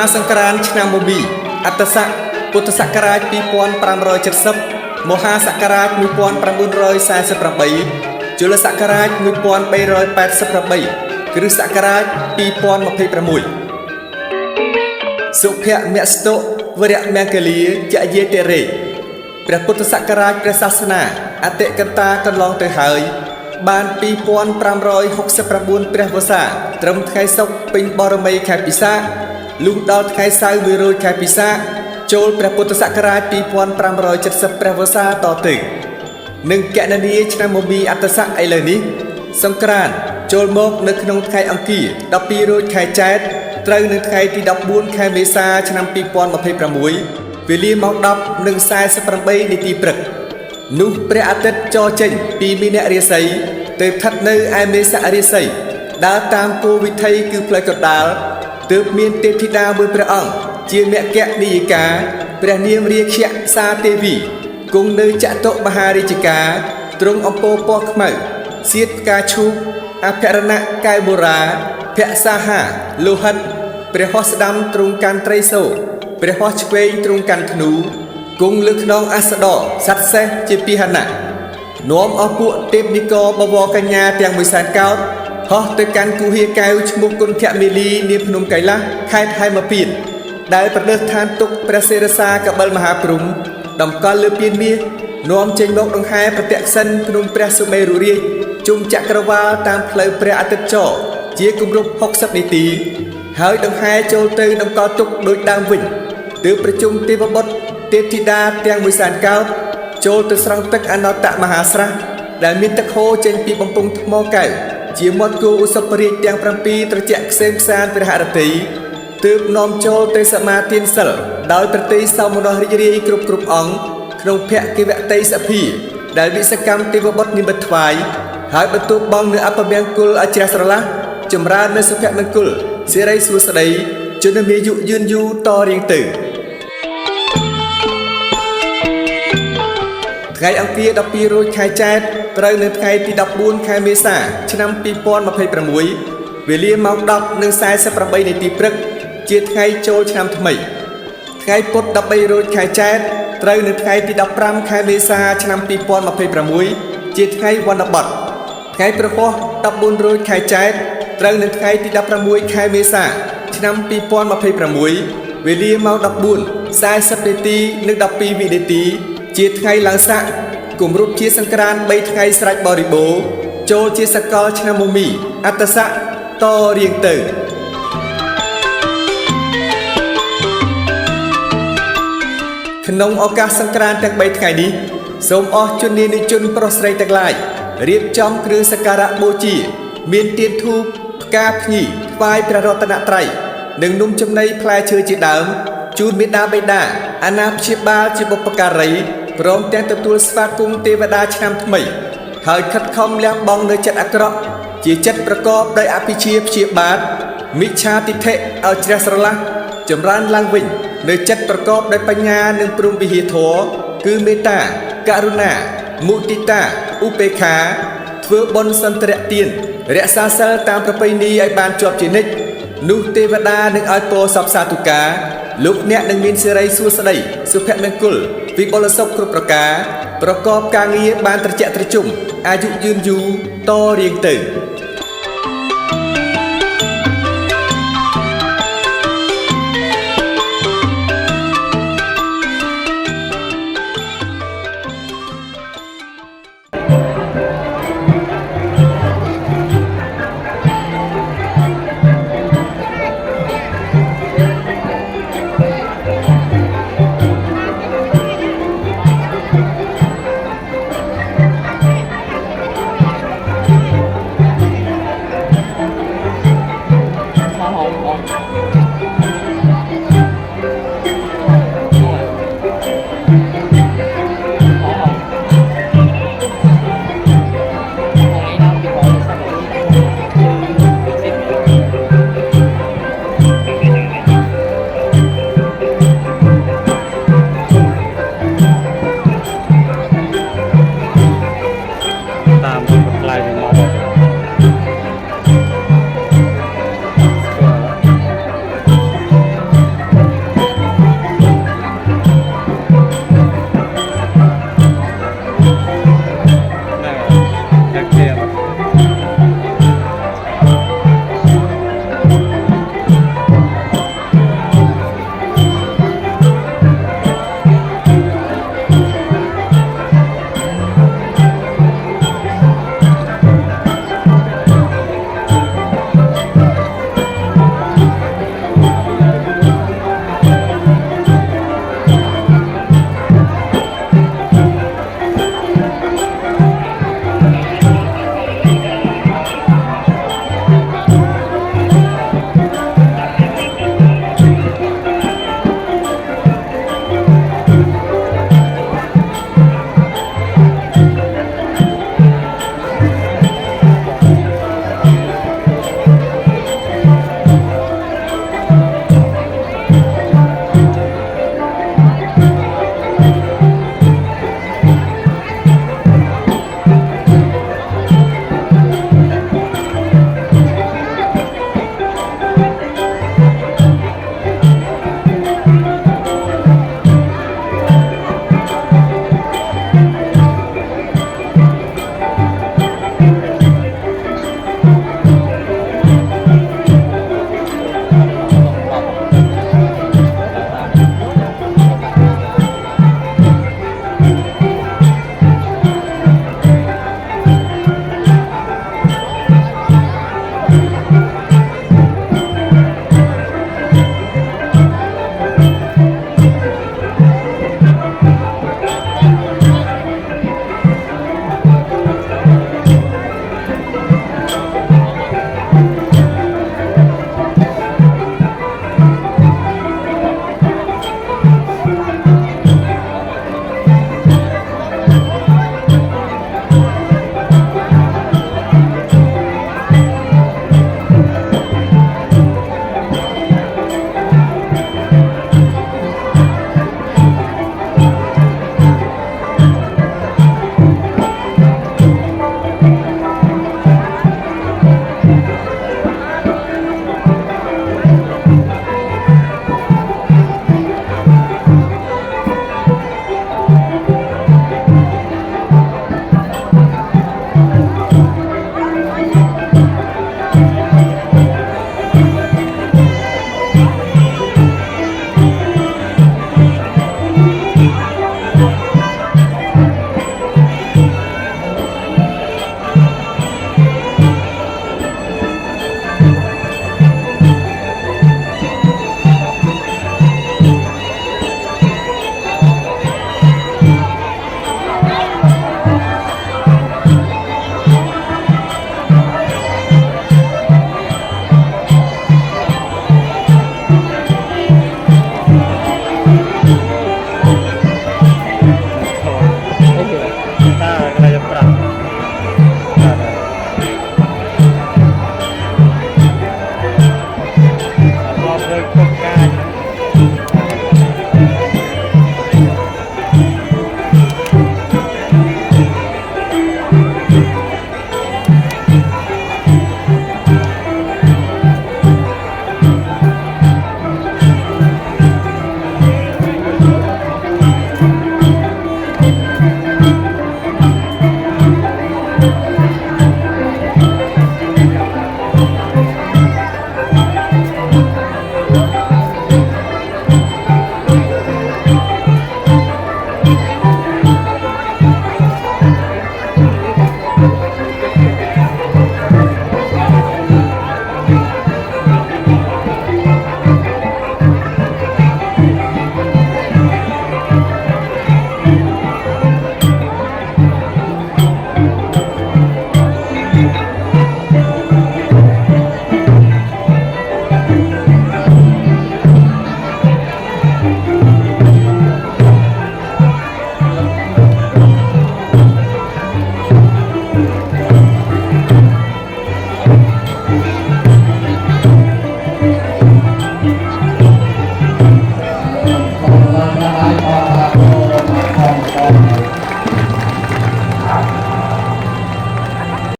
ហាសង្ក្រាន្តឆ្នាំមមីអត្តស័កពុទ្ធសករាជ2570មហាសករាជ1948ជលសករាជ1388គ្រិស្តសករាជ2026សុភមស្តុវរៈមង្គលាចយេតិរេព្រះពុទ្ធសករាជព្រះសាសនាអតិកតាកន្លងទៅហើយបាន2569ព្រះវស្សាត្រឹមថ្ងៃសុក្រពេញបរមីខែពិសាខលុះដល់ថ្ងៃសៅរ៍100ខែពិសាខចូលព្រះពុទ្ធសករាជ2570ព្រះវស្សាតទៅនឹងកណនីឆ្នាំមមីអត្តស័កឥឡូវនេះសង្ក្រាន្តចូលមកនៅក្នុងថ្ងៃអង្គារ12រោចខែចែកត្រូវនៅថ្ងៃទី14ខែមេសាឆ្នាំ2026វេលាម៉ោង 10:48 នាទីព្រឹកនោះព្រះអាទិត្យចរចេញពីមីនរាសីទៅស្ថិតនៅឯមេសរាសីដើរតាមគោវិថីគឺផ្លូវកណ្ដាលទើបមានទេពធីតាមួយព្រះអង្គជាមគ្គនិយាកាព្រះនាមរាខ្យសាទេវីគង់នៅចតុមហារាជការទ្រង់អំពរពណ៌ខ្មៅសៀតផ្កាឈូកអភរណៈកែវបុរាភក្សាហាលោហិតព្រះហស្តស្ដាំទ្រង់កាន់ត្រីសូព្រះហស្តឆ្វេងទ្រង់កាន់ធ្នូគង់លើខ្នងអស្ដរសត្វសេះជាពាហនៈនាំអស់ពួកទេពនិករបវរកញ្ញាទាំងមួយសែនកោតហោះទៅកាន់គុហាកែវឈ្មោះគុណធមេលីនាភ្នំកៃឡាសខេត្តហេមពាន្តដែលប្រដេសឋានទុកព្រះសេរសាកបិលមហាព្រំតម្កល់លើពានមាសនាំចេញមកដង្ហែប្រតិសិនភ្នំព្រះសុមេរុរាជជុំចក្រវាលតាមផ្លូវព្រះអាទិត្យចរជាគម្រប់60នាទីហើយដង្ហែចូលទៅតម្កល់ទុកដូចដើមវិញទើបប្រជុំទេវបុត្រទេពធីតាទាំងមួយសែនកោតចូលទៅស្រង់ទឹកអនត្តមហាស្រះដែលមានទឹកហូរចេញពីបំពង់ថ្មកែវជាមាត់គោឧសភរាជទាំង7ត្រជាក់ខ្សែខ្សានព្រះហឫទ័យទើបនាំចូលទៅសមាទានសិលដោយប្រតិសោមនស្សរីករាយគ្រប់អង្គក្នុងភគិវតីសភាដែលវិសកម្មទេវបុត្រនិមិត្តថ្វាយហើយបន្ទោបបងនៅអពមង្គលអជ្រះស្រឡះចម្រើននៅសុភមង្គលសិរីសួស្តីជនមានអាយុយឺនយូរតរៀងទៅថ្ងៃអង្គារ12រោចខែចែកត្រូវនៅថ្ងៃទី14ខែមេសាឆ្នាំ2026វេលាម៉ោង 10:48 នាទីព្រឹកជាថ្ងៃចូលឆ្នាំថ្មីថ្ងៃពុធ13រោចខែចែកត្រូវនៅថ្ងៃទី15ខែមេសាឆ្នាំ2026ជាថ្ងៃវណ្ណបតថ្ងៃប្រហោះ14រោចខែចែកត្រូវនៅថ្ងៃទី16ខែមេសាឆ្នាំ2026វេលាម៉ោង 14:40 នាទីនិង12វិនាទីជាថ្ងៃឡើងស័កគម្រប់ជាសង្ក្រាន្ត3ថ្ងៃស្រេចបរិបូរណ៍ចូលជាសកលឆ្នាំមមីអត្តស័កតរៀងទៅក្នុងឱកាសសង្ក្រាន្តទាំង3ថ្ងៃនេះសូមអស់ជននានីជនប្រុសស្រីទាំងឡាយរៀបចំគ្រឿងសក្ការៈបូជាមានទៀនធូបផ្កាភ្ញីថ្វាយព្រះរតនត្រ័យនិងនំចំណីផ្លែឈើជាដើមជូនមេដាបេដាអាណាព្យាបាលជាបុព្វការីព្រមទាំងទទួលស្វាគមន៍ទេវតាឆ្នាំថ្មីហើយខិតខំលះបង់នៅចិត្តអាក្រក់ជាចិត្តប្រកបដោយអភិជាព្យាបាទមិច្ឆាទិដ្ឋិឲ្យជ្រះស្រឡះចម្រើនឡើងវិញនៅចិត្តប្រកបដោយបញ្ញានិងព្រហ្មវិហារធម៌គឺមេត្តាករុណាមុទិតាឧបេក្ខាធ្វើបុណ្យសន្ទរទានរក្សាសិលតាមប្រពៃណីឲ្យបានជាប់ជានិច្ចនោះទេវតានឹងឲ្យពរសពសាធុការលោកអ្នកនឹងមានសិរីសួស្តីសុភមង្គលវិបុលសុខគ្រប់ប្រការប្រកបការងារបានត្រជាក់ត្រជុំអាយុយឺនយូរតរៀងទៅ